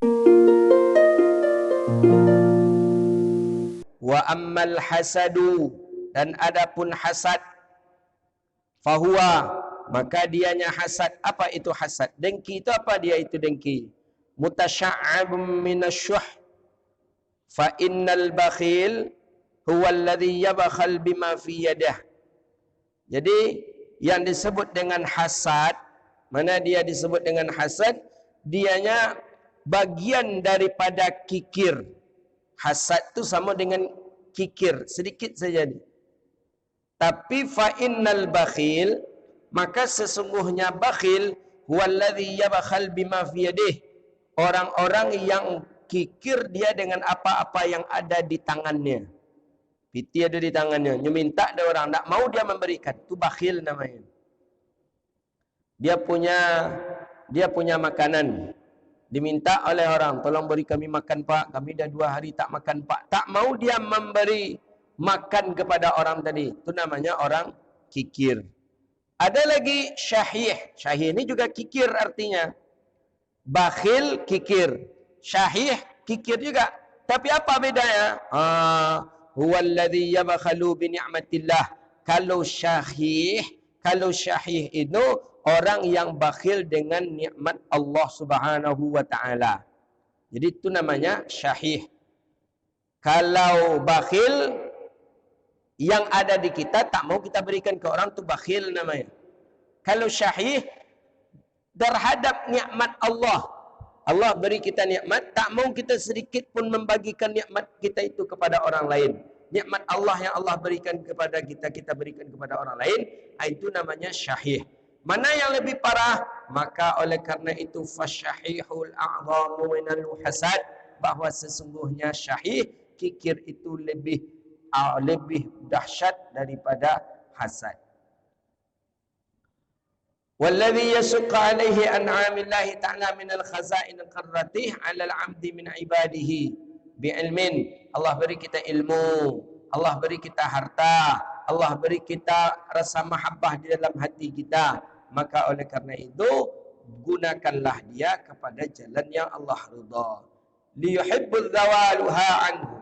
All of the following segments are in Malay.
Wa ammal hasadu, dan adapun hasad, fahuwa, maka dianya hasad. Apa itu hasad? Dengki itu apa dia itu dengki? Mutasya'abun minasyuh, fa innal bakhil huwa alladhi yabkhal bima fi yadah. Jadi yang disebut dengan hasad, mana dia disebut dengan hasad? Dianya bagian daripada kikir. Hasad itu sama dengan kikir, sedikit saja ni. Tapi fa innal bakhil, maka sesungguhnya bakhil huwallazi yabkhal bima fi yadihi, orang-orang yang kikir dia dengan apa-apa yang ada di tangannya. Piti ada di tangannya, dia minta ada orang, tak mau dia memberikan, itu bakhil namanya. Dia punya makanan, diminta oleh orang, tolong beri kami makan pak, kami dah 2 hari tak makan pak. Tak mau dia memberi makan kepada orang tadi, itu namanya orang kikir. Ada lagi syahih. Syahih ini juga kikir artinya. Bakhil kikir, syahih kikir juga. Tapi apa bedanya? Huwallazi yabkhalu bi ni'matillah. Kalau syahih itu orang yang bakhil dengan nikmat Allah Subhanahu wa taala. Jadi itu namanya syahih. Kalau bakhil yang ada di kita tak mau kita berikan ke orang, tu bakhil namanya. Kalau syahih terhadap nikmat Allah, Allah beri kita nikmat, tak mau kita sedikit pun membagikan nikmat kita itu kepada orang lain. Nikmat Allah yang Allah berikan kepada kita, kita berikan kepada orang lain, itu namanya syahih. Mana yang lebih parah? Maka oleh karena itu fasyahihul a'zamu minal hasad, bahwa sesungguhnya syahih, kikir itu lebih dahsyat daripada hasad. Wallazi yasqa alaihi an'amillahi ta'ala min al-khaza'in al-qarratih 'ala al-'abdi min ibadihi bi'ilmin. Allah beri kita ilmu, Allah beri kita harta, Allah beri kita rasa mahabbah di dalam hati kita. Maka oleh karena itu gunakanlah dia kepada jalan yang Allah ridha. Liyuhibbul zawaluha anhu.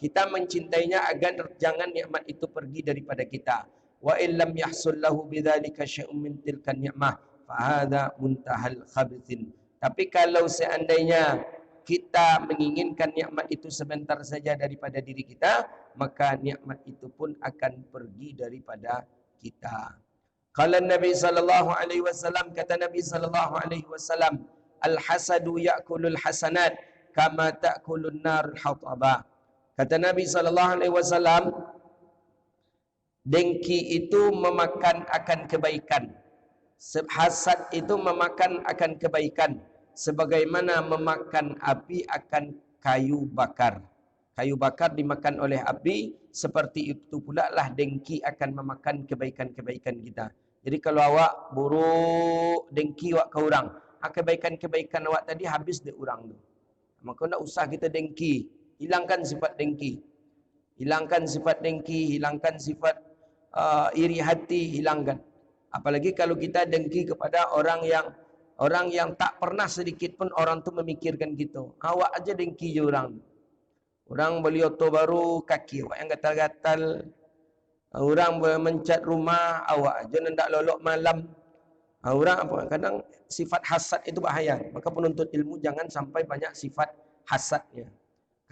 Kita mencintainya agar jangan nikmat itu pergi daripada kita. Wa illam yahsul lahu bidzalika syai'un min tilkan ni'mah fa hadza muntahal khabithin. Tapi kalau seandainya kita menginginkan nikmat itu sebentar saja daripada diri kita, maka nikmat itu pun akan pergi daripada kita. Qala Nabi sallallahu alaihi wasallam, kata Nabi sallallahu alaihi wasallam, al-hasadu ya'kulul hasanat kama ta'kulun nar al-hataba. Kata Nabi SAW, dengki itu memakan akan kebaikan. Hasad itu memakan akan kebaikan. Sebagaimana memakan api akan kayu bakar. Kayu bakar dimakan oleh api, seperti itu pula lah dengki akan memakan kebaikan-kebaikan kita. Jadi kalau awak buruk dengki awak ke orang, kebaikan-kebaikan awak tadi habis di orang tu. Maka tak usah kita dengki. Hilangkan sifat dengki. Hilangkan sifat dengki, hilangkan sifat iri hati, hilangkan. Apalagi kalau kita dengki kepada orang yang tak pernah sedikit pun orang tu memikirkan kita. Awak aja dengki je orang. Orang beli auto baru, kaki awak yang gatal-gatal. Orang mencat rumah, awak aja hendak lolok malam. Orang apa? Kadang sifat hasad itu bahaya. Maka penuntut ilmu jangan sampai banyak sifat hasadnya.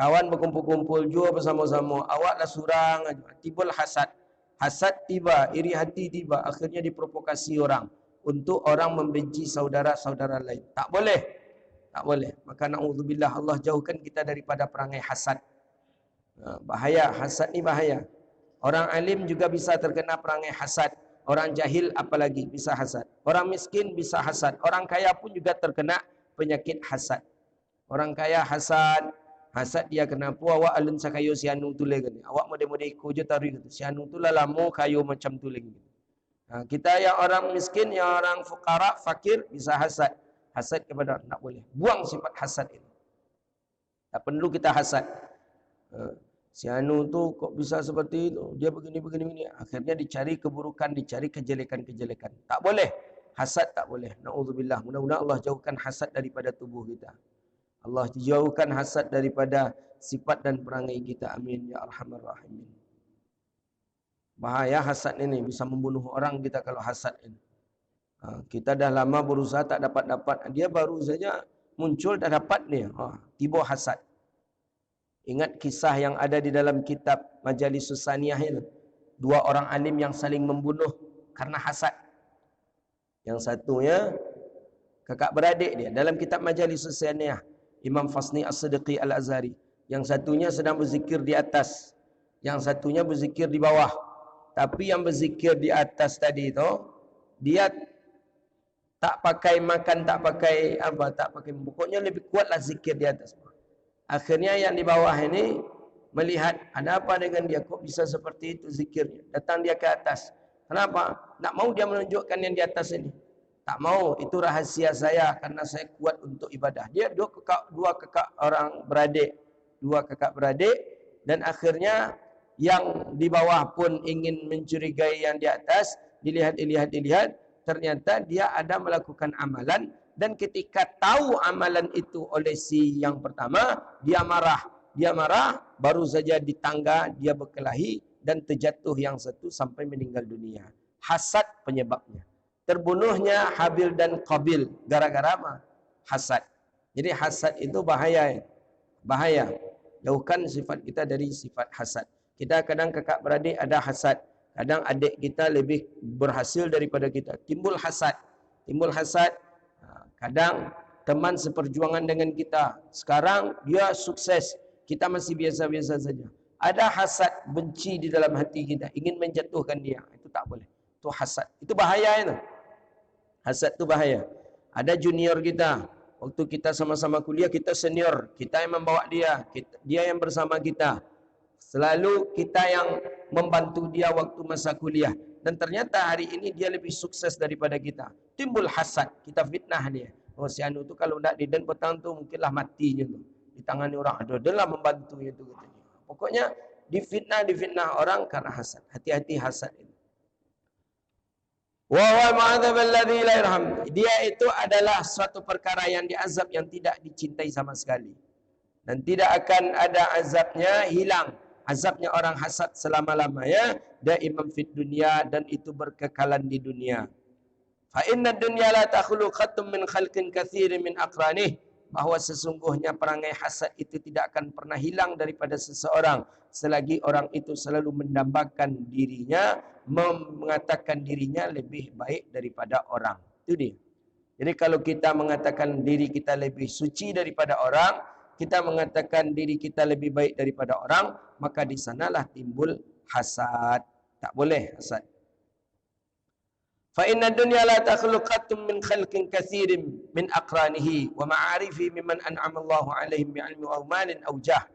Kawan berkumpul-kumpul jua bersama-sama, awaklah surang aja. Timbul hasad. Hasad tiba, iri hati tiba, akhirnya diprovokasi orang untuk orang membenci saudara-saudara lain. Tak boleh. Tak boleh. Maka na'udzubillah, Allah jauhkan kita daripada perangai hasad. Bahaya, hasad ni bahaya. Orang alim juga bisa terkena perangai hasad. Orang jahil apalagi bisa hasad. Orang miskin bisa hasad. Orang kaya pun juga terkena penyakit hasad. Orang kaya hasad. Hasad dia kenapa awak alun sakayo si anu tu lagi. Awak mode-mode ikut je tarik tu. Si anu tu lah lama kayo macam tu lagi. Kita yang orang miskin, yang orang fukara, fakir bisa hasad. Hasad kepada orang, tak boleh. Buang sifat hasad itu. Tak perlu kita hasad. Si anu tu kok bisa seperti itu. Dia begini. Akhirnya dicari keburukan, dicari kejelekan-kejelekan. Tak boleh. Hasad tak boleh. Na'udzubillah. Mudah-mudahan Allah jauhkan hasad daripada tubuh kita. Allah jauhkan hasad daripada sifat dan perangai kita. Amin ya arhamar rahimin. Bahaya hasad ini, bisa membunuh orang kita kalau hasad ini. Kita dah lama berusaha tak dapat-dapat, dia baru saja muncul dah dapat ni. Tiba hasad. Ingat kisah yang ada di dalam kitab Majalis Susaniyah itu. Dua orang alim yang saling membunuh karena hasad. Yang satunya kakak beradik dia. Dalam kitab Majalis Susaniyah, Imam Fasni As-Siddiqi Al-Azhari. Yang satunya sedang berzikir di atas, yang satunya berzikir di bawah. Tapi yang berzikir di atas tadi itu, dia tak pakai makan, tak pakai apa, tak pakai, pokoknya lebih kuatlah zikir di atas. Akhirnya yang di bawah ini melihat ada apa dengan dia, kok bisa seperti itu zikirnya. Datang dia ke atas. Kenapa? Tak mau dia menunjukkan yang di atas ini. Tak mau, itu rahasia saya karena saya kuat untuk ibadah. Dia dua kakak orang beradik, dua kakak beradik, dan akhirnya yang di bawah pun ingin mencurigai yang di atas. Dilihat, ternyata dia ada melakukan amalan, dan ketika tahu amalan itu oleh si yang pertama, dia marah. Dia marah, baru saja di tangga dia berkelahi dan terjatuh yang satu sampai meninggal dunia. Hasad penyebabnya. Terbunuhnya Habil dan Qabil gara-gara apa? Hasad. Jadi hasad itu bahaya. Bahaya. Jauhkan sifat kita dari sifat hasad. Kita kadang kakak beradik ada hasad. Kadang adik kita lebih berhasil daripada kita. Timbul hasad. Timbul hasad. Kadang teman seperjuangan dengan kita, sekarang dia sukses, kita masih biasa-biasa saja. Ada hasad, benci di dalam hati kita, ingin menjatuhkan dia. Itu tak boleh. Itu hasad. Itu bahaya itu. Hasad itu bahaya. Ada junior kita, waktu kita sama-sama kuliah, kita senior, kita yang membawa dia, dia yang bersama kita. Selalu kita yang membantu dia waktu masa kuliah. Dan ternyata hari ini dia lebih sukses daripada kita. Timbul hasad, kita fitnah dia. Oh si anu tu kalau tak diden petang tu mungkinlah matinya tu. Di tangan orang ada, adalah membantu itu katanya. Pokoknya difitnah orang karena hasad. Hati-hati hasad itu. Wa huwa al-mu'adzab alladhi la yarham. Dia itu adalah suatu perkara yang diazab yang tidak dicintai sama sekali. Dan tidak akan ada azabnya hilang. Azabnya orang hasad selama-lamanya, daimam fid dunia, dan itu berkekalan di dunia. Fa inna dunya la takhlu khatum min khalqin katsirin min aqranih, bahwa sesungguhnya perangai hasad itu tidak akan pernah hilang daripada seseorang selagi orang itu selalu mendambakan dirinya, mengatakan dirinya lebih baik daripada orang. Itu dia. Jadi kalau kita mengatakan diri kita lebih suci daripada orang, kita mengatakan diri kita lebih baik daripada orang, maka di sanalah timbul hasad. Tak boleh hasad. Fa inna dunya la takhluqatum min khalqin katsirin min aqranihi wa ma'arifi mimman an'ama Allahu 'alaihim bi'ilmi wa malin aw jah.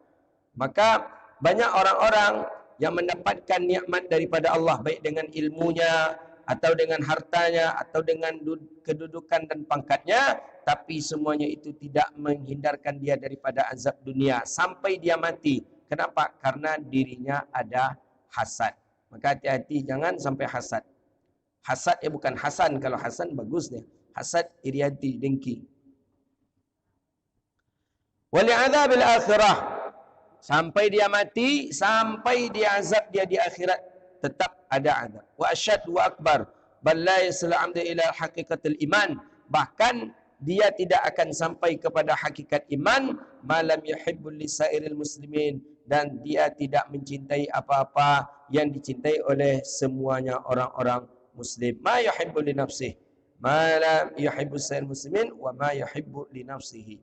Maka banyak orang-orang yang mendapatkan nikmat daripada Allah, baik dengan ilmunya atau dengan hartanya atau dengan kedudukan dan pangkatnya, tapi semuanya itu tidak menghindarkan dia daripada azab dunia sampai dia mati. Kenapa? Karena dirinya ada hasad. Maka hati-hati jangan sampai hasad. Hasad bukan hasan, kalau hasan bagusnya. Hasad iri hati, dengki. Wal adzabil akhirah, sampai dia mati, sampai dia azab dia di akhirat, tetap ada azab. Wa asyad wa akbar, bal la yaslam ila haqiqatil iman. Bahkan dia tidak akan sampai kepada hakikat iman, malam yuhibbul lisairil muslimin, dan dia tidak mencintai apa-apa yang dicintai oleh semuanya orang-orang muslim. Ma yuhibbu li nafsihi, ma la yuhibbu sairil muslimin, wa ma yuhibbu li nafsihi.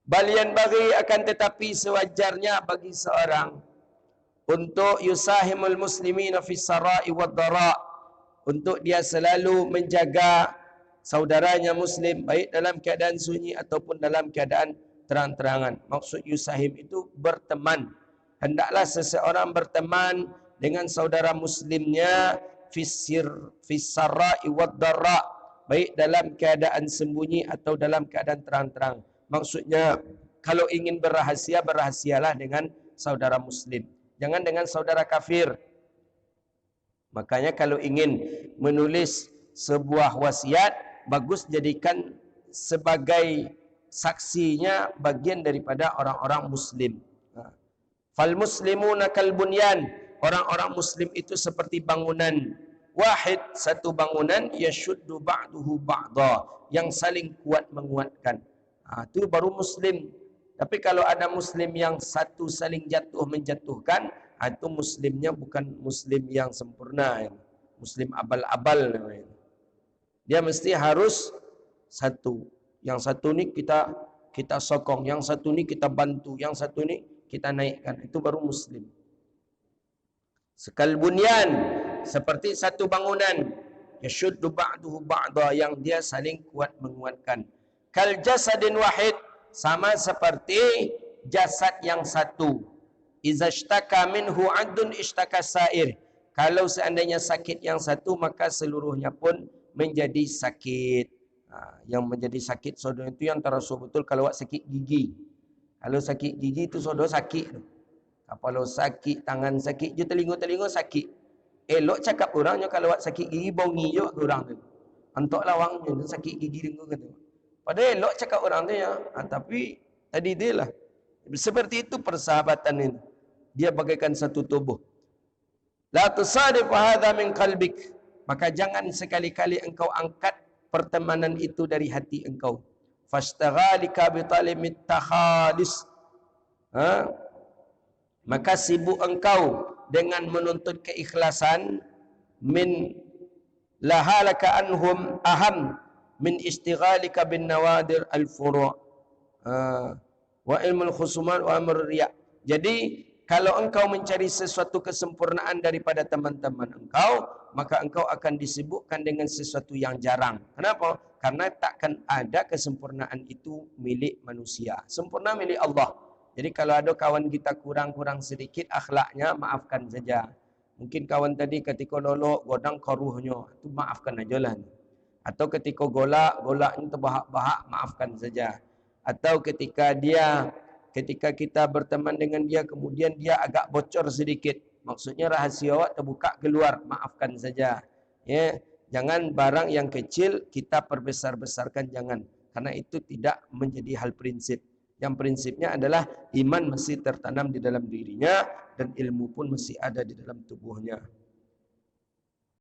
Balian bagi, akan tetapi sewajarnya bagi seorang untuk yusahimul muslimina fis sarai wad dara, untuk dia selalu menjaga saudaranya muslim baik dalam keadaan sunyi ataupun dalam keadaan terang-terangan. Maksud yusahim itu berteman. Hendaklah seseorang berteman dengan saudara muslimnya fis sarai wad dara, baik dalam keadaan sembunyi atau dalam keadaan terang-terang. Maksudnya kalau ingin berrahasia, berrahasialah dengan saudara muslim, jangan dengan saudara kafir. Makanya kalau ingin menulis sebuah wasiat, bagus jadikan sebagai saksinya bagian daripada orang-orang muslim. Fal muslimuna kal bunyan, orang-orang muslim itu seperti bangunan. Wahid, satu bangunan, yashuddu ba'duhu ba'da, yang saling kuat menguatkan. Itu baru muslim. Tapi kalau ada muslim yang satu saling jatuh menjatuhkan, itu muslimnya bukan muslim yang sempurna. Muslim abal-abal namanya. Dia mesti harus satu. Yang satu ni kita sokong, yang satu ni kita bantu, yang satu ni kita naikkan. Itu baru muslim. Sekal bunyan, seperti satu bangunan. Yashuddu ba'duhu ba'da, yang dia saling kuat menguatkan. Kal jasadin wahid, sama seperti jasad yang satu. Iza ishtaka minhu 'abdun ishtaka sa'ir. Kalau seandainya sakit yang satu, maka seluruhnya pun menjadi sakit. Yang menjadi sakit saudara itu yang terasa betul kalau sakit gigi. Kalau sakit gigi itu saudara sakit. Kalau sakit tangan sakit, je telinga sakit. Elok cakap orangnya kalau sakit gigi bongi je orang tu. Antok lawangnya sakit gigi dengar kata. Padahal elok cakap orang tu ya. Tapi tadi dia lah. Seperti itu persahabatan ini. Dia bagaikan satu tubuh. La tusadif hadha min qalbik. Maka jangan sekali-kali engkau angkat pertemanan itu dari hati engkau. Fashtaghalika bi talimit takhalis. Maka sibuk engkau dengan menuntut keikhlasan min lahalaka anhum aham min istighalika bin nawadir al-furu' wa ilmul khusuman wa amr riya'. Jadi kalau engkau mencari sesuatu kesempurnaan daripada teman-teman engkau, maka engkau akan disibukkan dengan sesuatu yang jarang. Kenapa? Karena takkan ada kesempurnaan itu milik manusia. Sempurna milik Allah. Jadi kalau ada kawan kita kurang-kurang sedikit akhlaknya, maafkan saja. Mungkin kawan tadi ketika lolok godang koruhnya, itu maafkan aja lah. Atau ketika golaknya terbahak-bahak, maafkan saja. Atau ketika kita berteman dengan dia, kemudian dia agak bocor sedikit. Maksudnya rahasia awak terbuka keluar, maafkan saja. Ya, jangan barang yang kecil kita perbesar-besarkan, jangan. Karena itu tidak menjadi hal prinsip. Yang prinsipnya adalah iman masih tertanam di dalam dirinya dan ilmu pun masih ada di dalam tubuhnya.